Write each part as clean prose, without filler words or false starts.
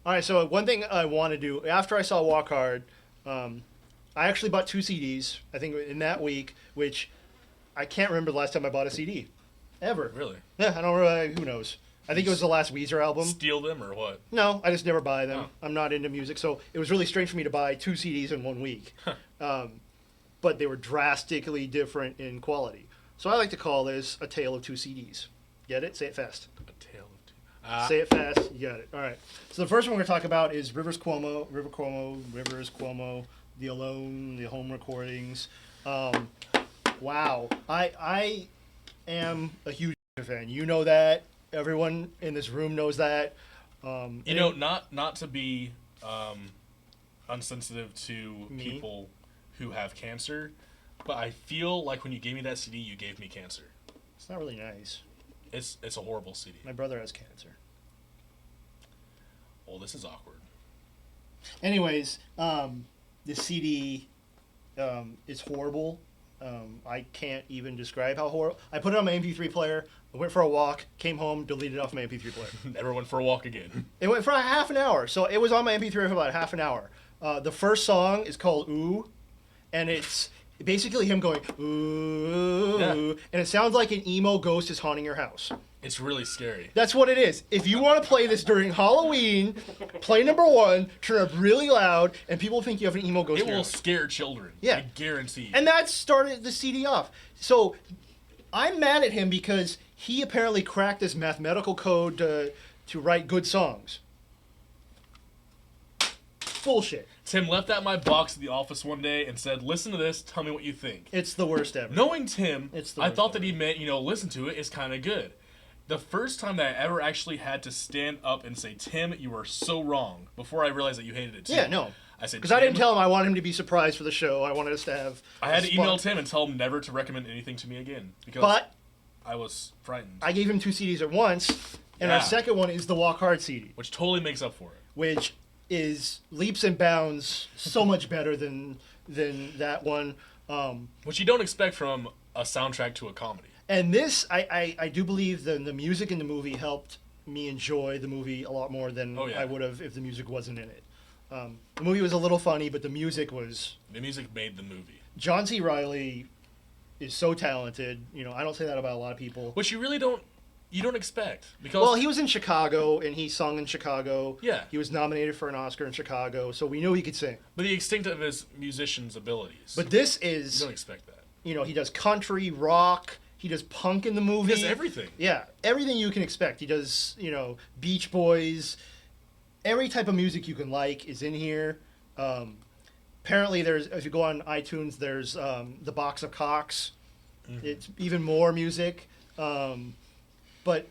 All right, so one thing I want to do after I saw Walk Hard, um, I actually bought two CDs. I think in that week, which I can't remember the last time I bought a CD, ever. Really? Yeah, I don't really. Who knows? I think it was the last Weezer album. Steal them or what? No, I just never buy them. Oh. I'm not into music, so it was really strange for me to buy two CDs in 1 week. But they were drastically different in quality. So I like to call this a tale of two CDs. Get it? Say it fast. A tale of two. Say it fast. You got it. All right. So the first one we're going to talk about is Rivers Cuomo, the Alone, the home recordings. Wow. I am a huge fan. You know that. Everyone in this room knows that. Not to be unsensitive to Me? people who have cancer, but I feel like when you gave me that CD, you gave me cancer. It's not really nice. It's a horrible CD. My brother has cancer. Well, this is awkward. Anyways, the CD is horrible. I can't even describe how horrible. I put it on my MP3 player. I went for a walk, came home, deleted it off my MP3 player. Never went for a walk again. It went for a half an hour, so it was on my MP3 for about half an hour. The first song is called Ooh, and it's basically him going ooh, Yeah. and it sounds like an emo ghost is haunting your house. It's really scary. That's what it is. If you want to play this during Halloween, play number one, turn up really loud, and people think you have an emo ghost It in your will house. scare children. Yeah. I guarantee. And that started the CD off. So I'm mad at him because he apparently cracked this mathematical code to write good songs. Bullshit. Tim left out my box at the office one day and said, "Listen to this. Tell me what you think." It's the worst ever. Knowing Tim, It's the I worst thought that ever. he meant, listen to it. It's kind of good. The first time that I ever actually had to stand up and say, "Tim, you are so wrong," before I realized that you hated it too. Yeah, no. I said, Because I didn't "Tim," tell him I wanted him to be surprised for the show. I wanted us to have. I had a to email spot. Tim and tell him never to recommend anything to me again because But I was frightened. I gave him two CDs at once, and Yeah. our second one is the Walk Hard CD, Which totally makes up for it. which is leaps and bounds so much better than that one. Which you don't expect from a soundtrack to a comedy. And this, I do believe the music in the movie helped me enjoy the movie a lot more than Oh, yeah. I would have if the music wasn't in it. The movie was a little funny, but the music was. The music made the movie. John C. Reilly is so talented. I don't say that about a lot of people. Which you really don't expect. Because Well, he was in Chicago, and he sung in Chicago. Yeah. He was nominated for an Oscar in Chicago, so we knew he could sing. but the extent of his musician's abilities. But this you is, don't expect that. he does country, rock, he does punk in the movie. He does everything. Yeah, everything you can expect. He does, Beach Boys. Every type of music you can like is in here. Apparently, if you go on iTunes, there's the Box of Cocks. Mm-hmm. It's even more music. But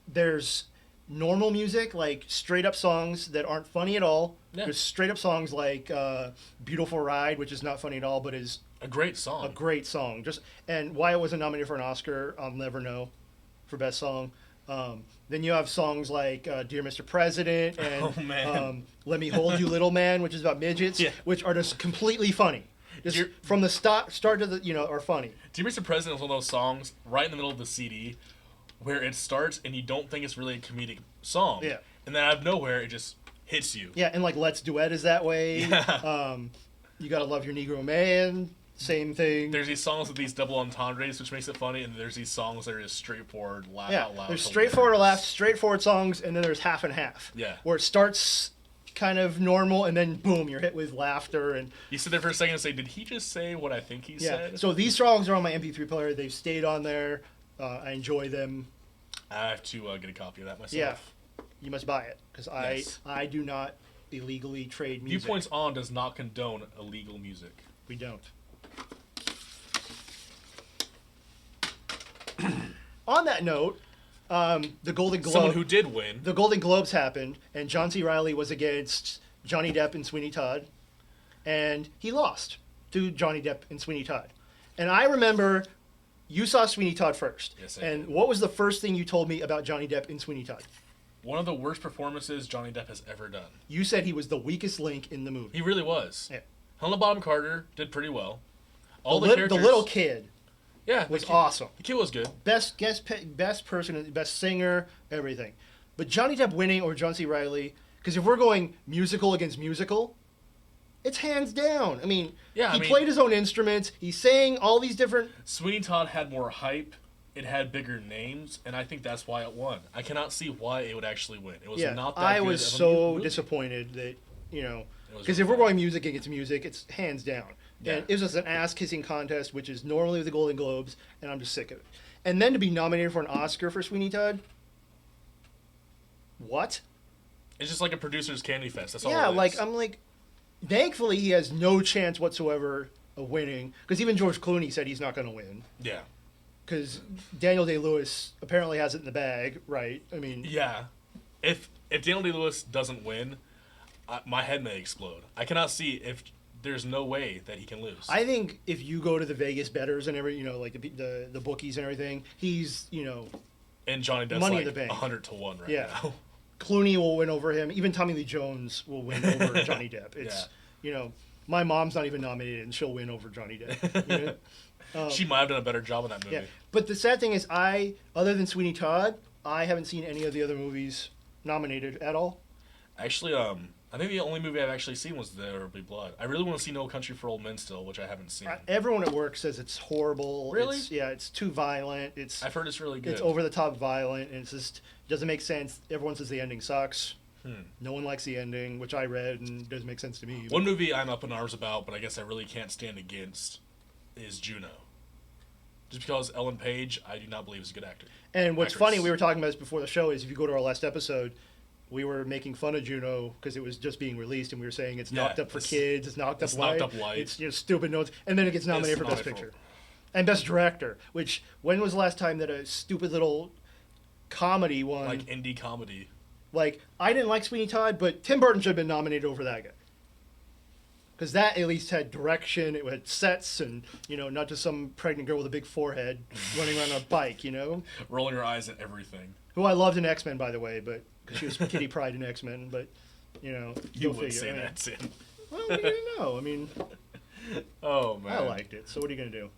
there's normal music, like straight up songs that aren't funny at all. Yeah. There's straight up songs like Beautiful Ride, which is not funny at all, but is A great song. a great song. And why it wasn't nominated for an Oscar, I'll never know, for best song. Then you have songs like Dear Mr. President and Oh, man. Let Me Hold You Little Man, which is about midgets, Yeah. which are just completely funny. Just Dear- from the start to the, are funny. Dear Mr. President is one of those songs right in the middle of the CD where it starts and you don't think it's really a comedic song. Yeah. And then out of nowhere, it just hits you. Yeah, and like Let's Duet is that way. Yeah. You Gotta Love Your Negro Man, same thing. There's these songs with these double entendres, which makes it funny, and there's these songs that are just straightforward, laugh Yeah, out loud. there's hilarious. straightforward laughs, straightforward songs, and then there's half and half. Yeah. Where it starts kind of normal, and then boom, you're hit with laughter and You sit there for a second and say, did he just say what I think he yeah. said? So these songs are on my MP3 player. They've stayed on there. I enjoy them. I have to get a copy of that myself. Yeah, you must buy it because Yes. I do not illegally trade music. Viewpoints On does not condone illegal music. We don't. On that note, the Golden Globe. Someone who did win. The Golden Globes happened, and John C. Reilly was against Johnny Depp and Sweeney Todd, and he lost to Johnny Depp and Sweeney Todd. And I remember you saw Sweeney Todd first. Yes, I and did. what was the first thing you told me about Johnny Depp and Sweeney Todd? One of the worst performances Johnny Depp has ever done. You said he was the weakest link in the movie. He really was. Yeah. Helena Bonham Carter did pretty well. All the, the, lit- characters. the little kid Yeah, was the kid, awesome. The kid was good. Best person, best singer, everything. But Johnny Depp winning over John C. Reilly Because if we're going musical against musical, it's hands down. I mean, Yeah, he played his own instruments. He sang all these different. Sweeney Todd had more hype. It had bigger names, and I think that's why it won. I cannot see why it would actually win. It was not that good. I was of a so movie. disappointed that because really if we're bad. going music against music, it's hands down. Yeah. And it was just an ass kissing contest, which is normally with the Golden Globes, and I'm just sick of it. And then to be nominated for an Oscar for Sweeney Todd. What? It's just like a producer's candy fest. That's all. Yeah, it like is. I'm like, thankfully he has no chance whatsoever of winning because even George Clooney said he's not going to win Yeah. because Daniel Day-Lewis apparently has it in the bag, right? I mean, Yeah. If Daniel Day-Lewis doesn't win, my head may explode. I cannot see if there's no way that he can lose. I think if you go to the Vegas bettors and like the bookies and everything, he's and Johnny Depp's Money in like the Bank. 100-1 right Yeah. now. Clooney will win over him. Even Tommy Lee Jones will win over Johnny Depp. It's my mom's not even nominated and she'll win over Johnny Depp. She might have done a better job in that movie. Yeah, but the sad thing is, other than Sweeney Todd, I haven't seen any of the other movies nominated at all. Actually, I think the only movie I've actually seen was There Will Be Blood. I really want to see No Country for Old Men still, which I haven't seen. Everyone at work says it's horrible. Really? It's too violent. I've heard it's really good. It's over the top violent, and it's just doesn't make sense. Everyone says the ending sucks. No one likes the ending, which I read and doesn't make sense to me. One movie I'm up in arms about, but I guess I really can't stand against, is Juno. Just because Ellen Page, I do not believe is a good actor. And what's Actress. funny, we were talking about this before the show, is if you go to our last episode, we were making fun of Juno because it was just being released, and we were saying it's knocked up for kids, it's knocked up light, it's stupid notes, and then it gets nominated for Best Picture and Best Director. Which when was the last time that a stupid little comedy won? Like indie comedy. Like I didn't like Sweeney Todd, but Tim Burton should have been nominated over that guy. Because that at least had direction, it had sets, and not just some pregnant girl with a big forehead running around on a bike, Rolling her eyes at everything. Who I loved in X-Men, by the way, but because she was Kitty Pryde in X-Men, but You go would figure. say that, Sin. Well, what do you know? I mean, Oh, man. I liked it. So what are you gonna do?